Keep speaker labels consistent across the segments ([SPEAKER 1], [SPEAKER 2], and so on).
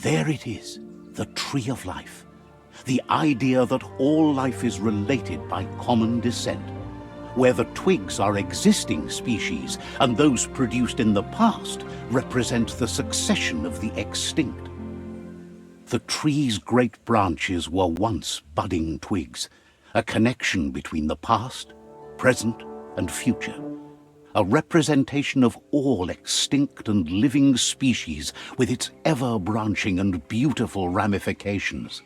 [SPEAKER 1] There it is, the tree of life. The idea that all life is related by common descent, where the twigs are existing species and those produced in the past represent the succession of the extinct. The tree's great branches were once budding twigs, a connection between the past, present, and future. A representation of all extinct and living species with its ever-branching and beautiful ramifications.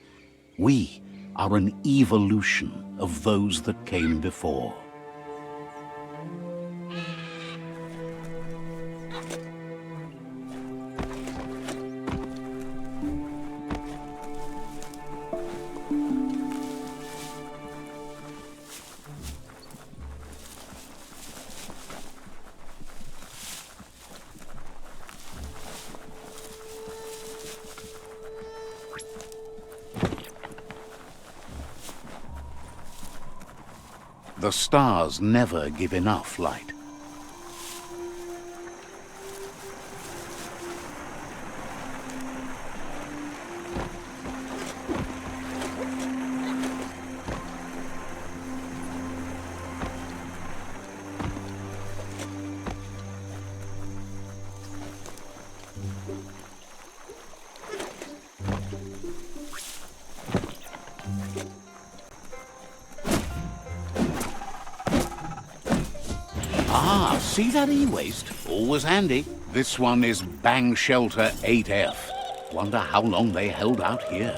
[SPEAKER 1] We are an evolution of those that came before. The stars never give enough light. Ah, see that e-waste? Always handy. This one is Bang Shelter 8F. Wonder how long they held out here.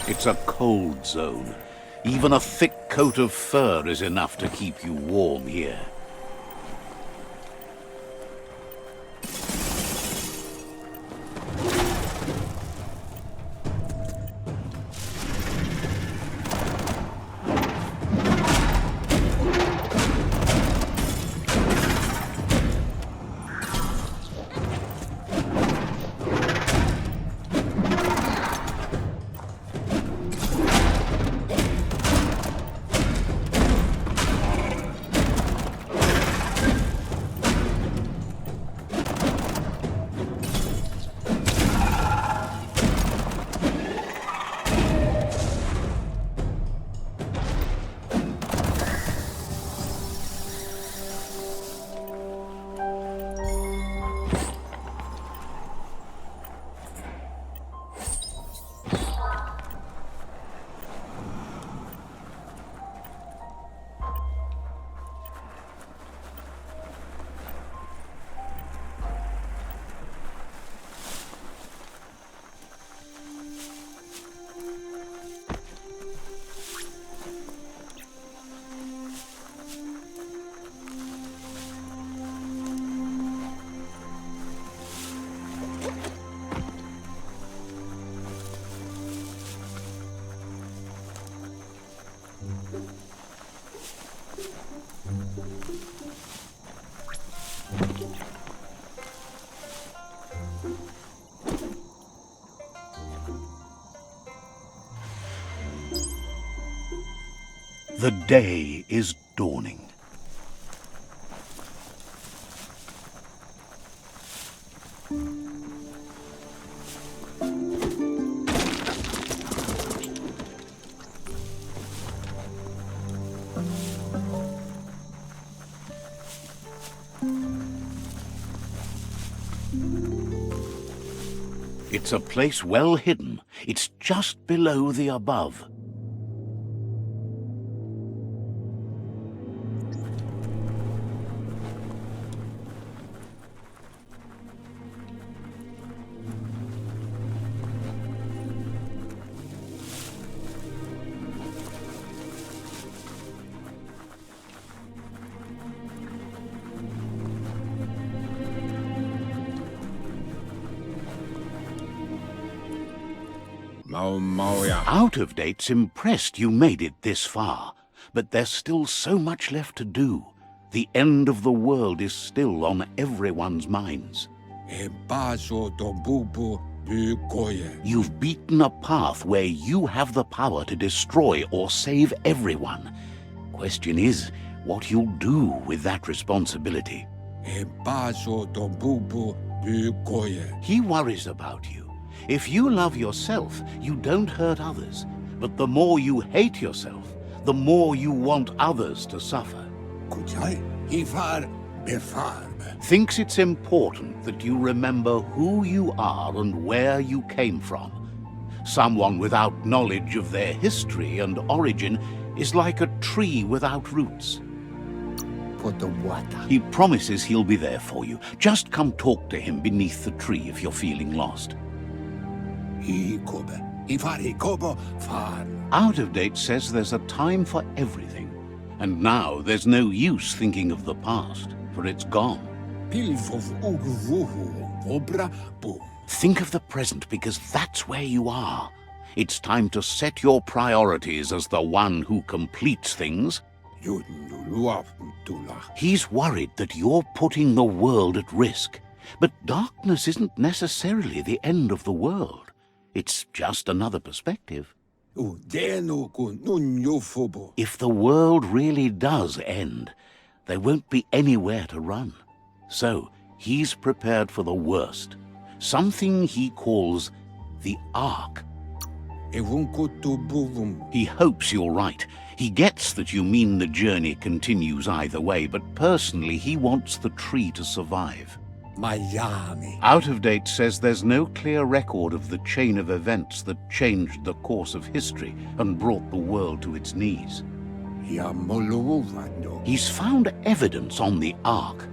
[SPEAKER 1] It's a cold zone. Even a thick coat of fur is enough to keep you warm here. The day is dawning. It's a place well hidden. It's just below the above. Out of date's impressed you made it this far, but there's still so much left to do. The end of the world is still on everyone's minds. You've beaten a path where you have the power to destroy or save everyone. Question is, what you'll do with that responsibility. He worries about you. If you love yourself, you don't hurt others. But the more you hate yourself, the more you want others to suffer. Thinks it's important that you remember who you are and where you came from. Someone without knowledge of their history and origin is like a tree without roots. He promises he'll be there for you. Just come talk to him beneath the tree if you're feeling lost. Out of Date says there's a time for everything. And now there's no use thinking of the past, for it's gone. Think of the present, because that's where you are. It's time to set your priorities as the one who completes things. He's worried that you're putting the world at risk. But darkness isn't necessarily the end of the world. It's just another perspective. If the world really does end, there won't be anywhere to run. So he's prepared for the worst. Something he calls the Ark. He hopes you're right. He gets that you mean the journey continues either way, but personally he wants the tree to survive. Out of Date says there's no clear record of the chain of events that changed the course of history and brought the world to its knees. He's found evidence on the Ark,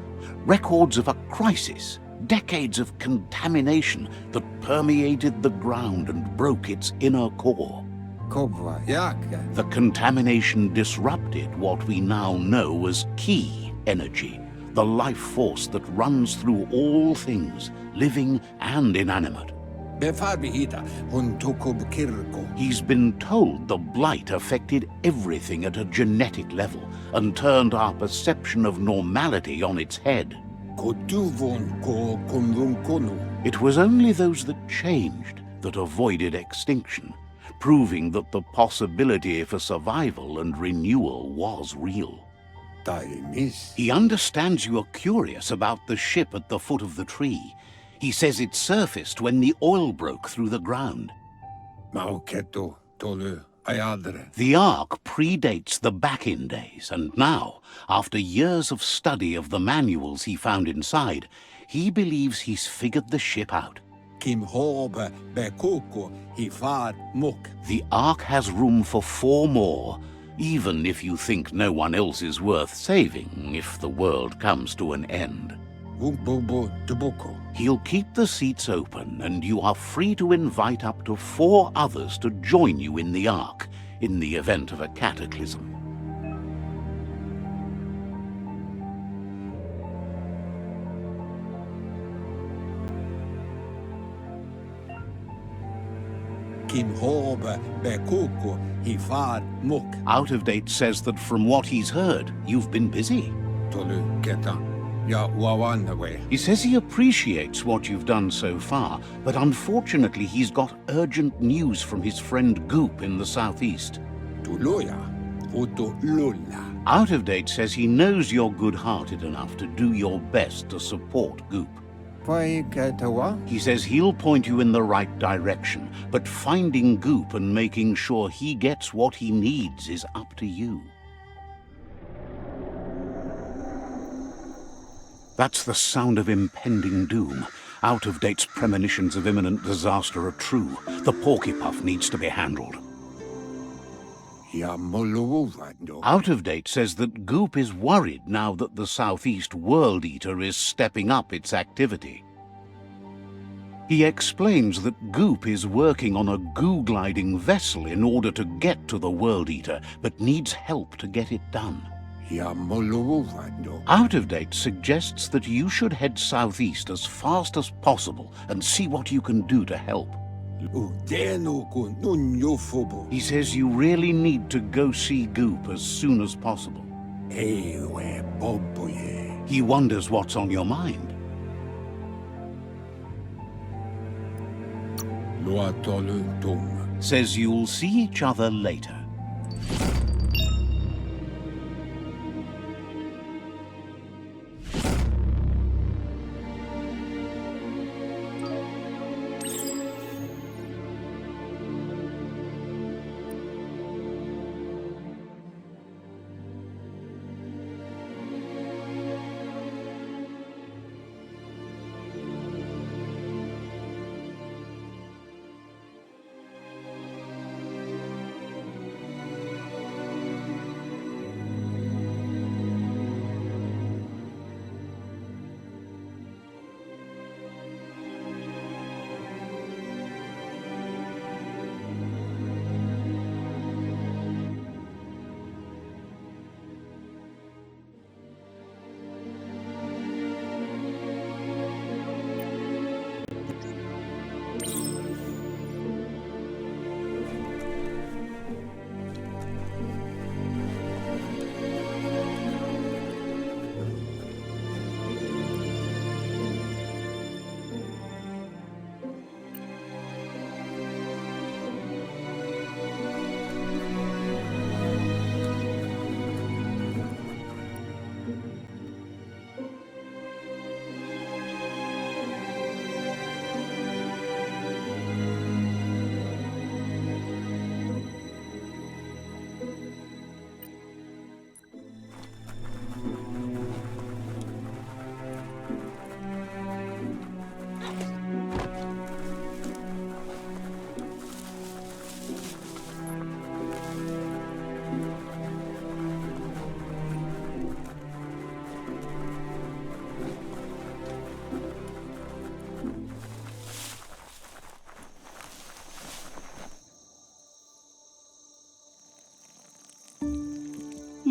[SPEAKER 1] records of a crisis, decades of contamination that permeated the ground and broke its inner core. The contamination disrupted what we now know as key energy, the life force that runs through all things, living and inanimate. He's been told the blight affected everything at a genetic level and turned our perception of normality on its head. It was only those that changed that avoided extinction, proving that the possibility for survival and renewal was real. He understands you are curious about the ship at the foot of the tree. He says it surfaced when the oil broke through the ground. The Ark predates the back-in days, and now, after years of study of the manuals he found inside, he believes he's figured the ship out. The Ark has room for 4 more, even if you think no one else is worth saving if the world comes to an end. He'll keep the seats open, and you are free to invite up to 4 others to join you in the Ark in the event of a cataclysm. Out of Date says that from what he's heard, you've been busy. He says he appreciates what you've done so far, but unfortunately he's got urgent news from his friend Goop in the southeast. Out of Date says he knows you're good-hearted enough to do your best to support Goop. He says he'll point you in the right direction, but finding Goop and making sure he gets what he needs is up to you. That's the sound of impending doom. Out of Date's premonitions of imminent disaster are true. The Porkypuff needs to be handled. Out of Date says that Goop is worried now that the Southeast World Eater is stepping up its activity. He explains that Goop is working on a goo-gliding vessel in order to get to the World Eater, but needs help to get it done. Out of Date suggests that you should head southeast as fast as possible and see what you can do to help. He says you really need to go see Goop as soon as possible. He wonders what's on your mind. Says you'll see each other later.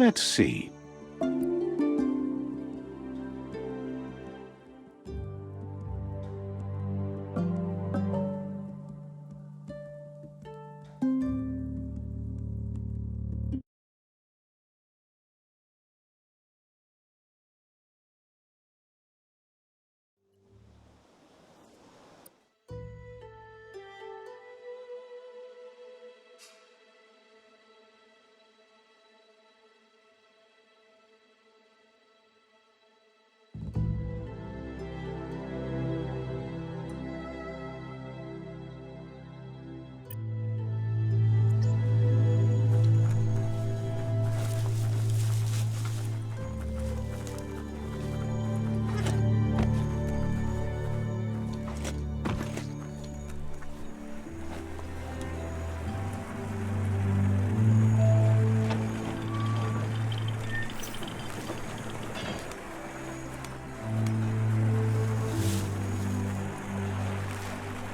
[SPEAKER 1] Let's see.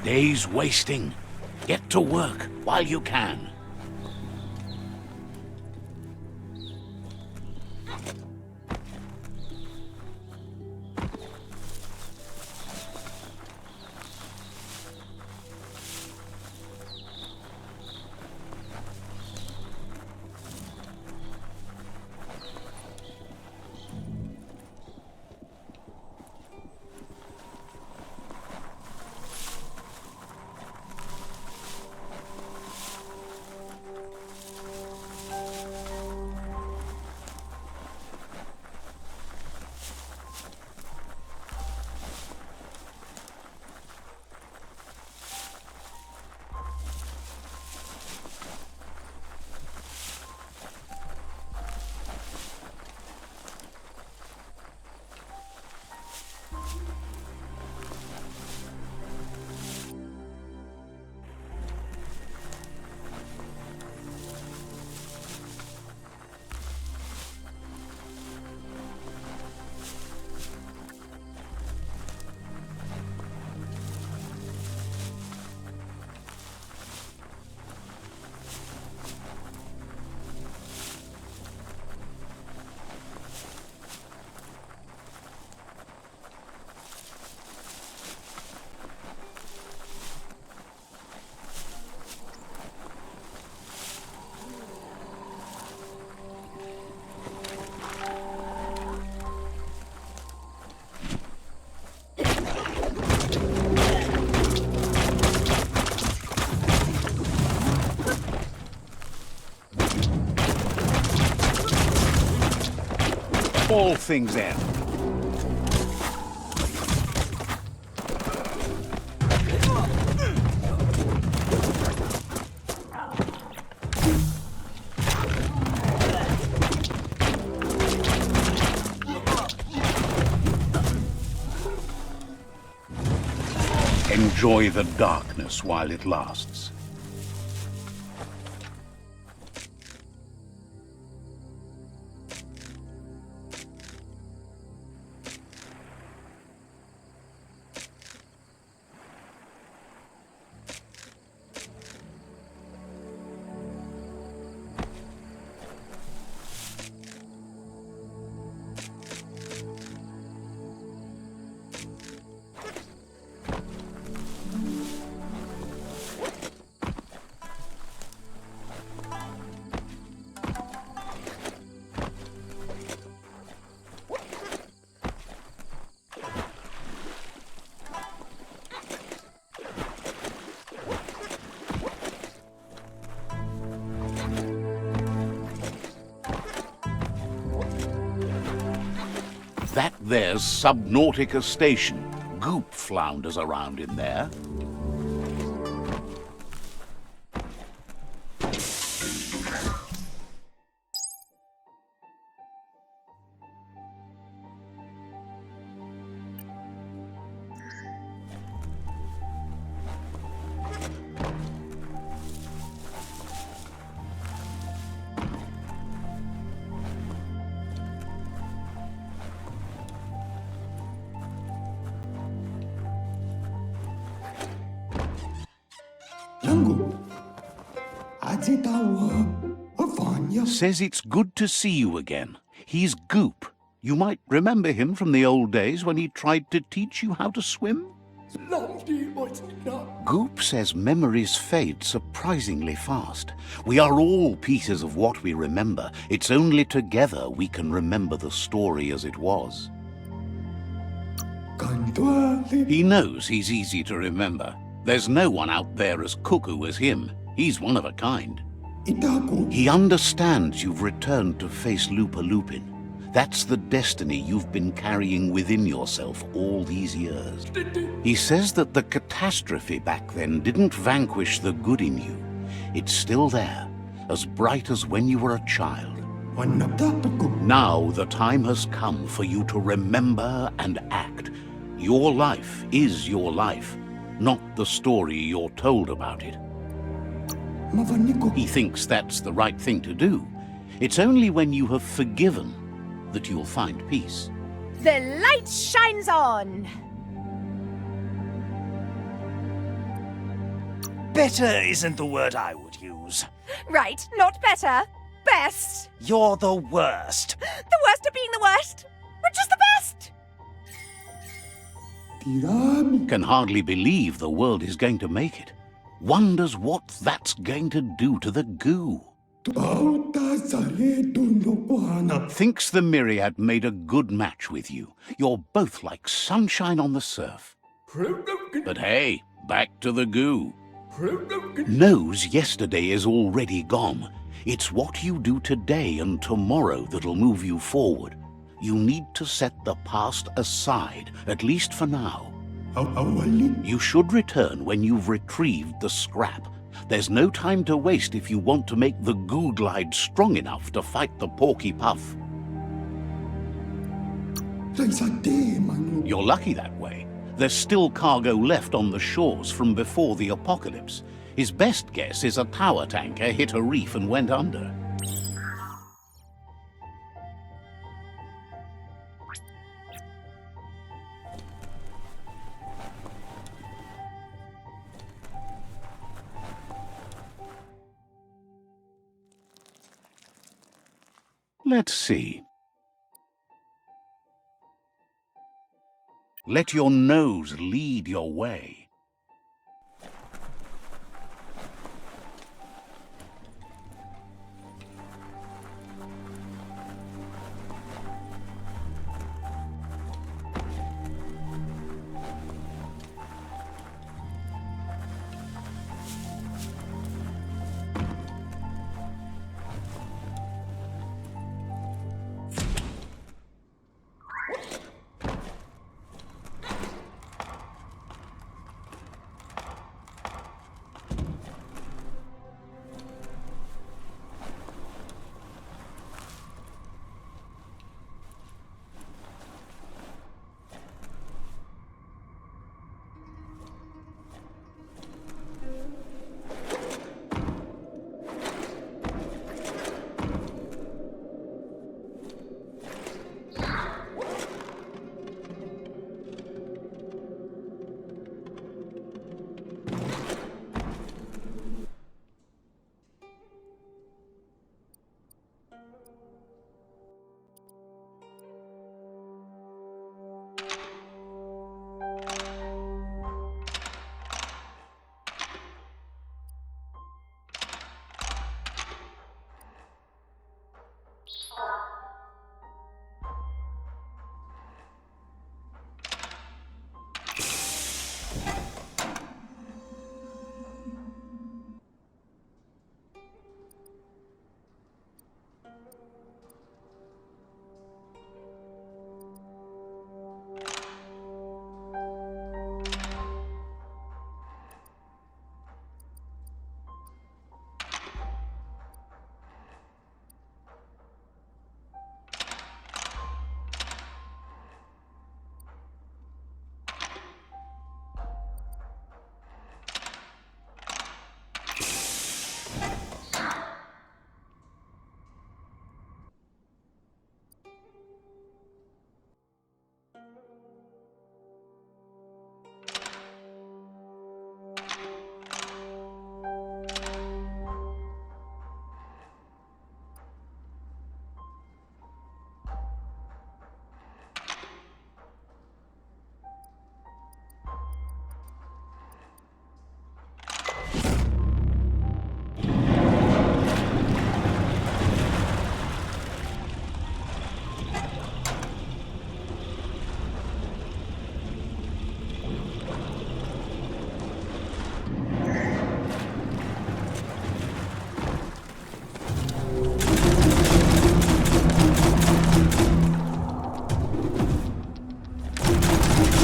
[SPEAKER 1] Days wasting. Get to work while you can. All things end. Enjoy the darkness while it lasts. That there's Subnautica Station. Goop flounders around in there.
[SPEAKER 2] Langu, adzi tawa, avanya
[SPEAKER 1] Says it's good to see you again. He's Goop. You might remember him from the old days when he tried to teach you how to swim. Goop says memories fade surprisingly fast. We are all pieces of what we remember. It's only together we can remember the story as it was. He knows he's easy to remember. There's no one out there as cuckoo as him. He's one of a kind. He understands you've returned to face Lupa Lupin. That's the destiny you've been carrying within yourself all these years. He says that the catastrophe back then didn't vanquish the good in you. It's still there, as bright as when you were a child. Now the time has come for you to remember and act. Your life is your life, not the story you're told about it. He thinks that's the right thing to do. It's only when you have forgiven that you'll find peace.
[SPEAKER 2] The light shines on!
[SPEAKER 3] Better isn't the word I would use.
[SPEAKER 2] Right, not better. Best.
[SPEAKER 3] You're the worst.
[SPEAKER 2] The worst of being the worst. We're just the best.
[SPEAKER 1] Can hardly believe the world is going to make it. Wonders what that's going to do to the goo. Thinks the Myriad made a good match with you. You're both like sunshine on the surf. But hey, back to the goo. Knows yesterday is already gone. It's what you do today and tomorrow that'll move you forward. You need to set the past aside, at least for now. You should return when you've retrieved the scrap. There's no time to waste if you want to make the goo glide strong enough to fight the Porky Puff. You're lucky that way. There's still cargo left on the shores from before the apocalypse. His best guess is a tower tanker hit a reef and went under. Let's see. Let your nose lead your way.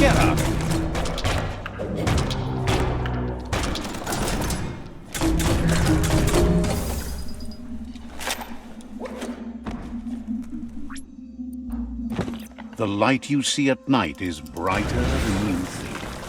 [SPEAKER 3] Get up!
[SPEAKER 1] The light you see at night is brighter than you think.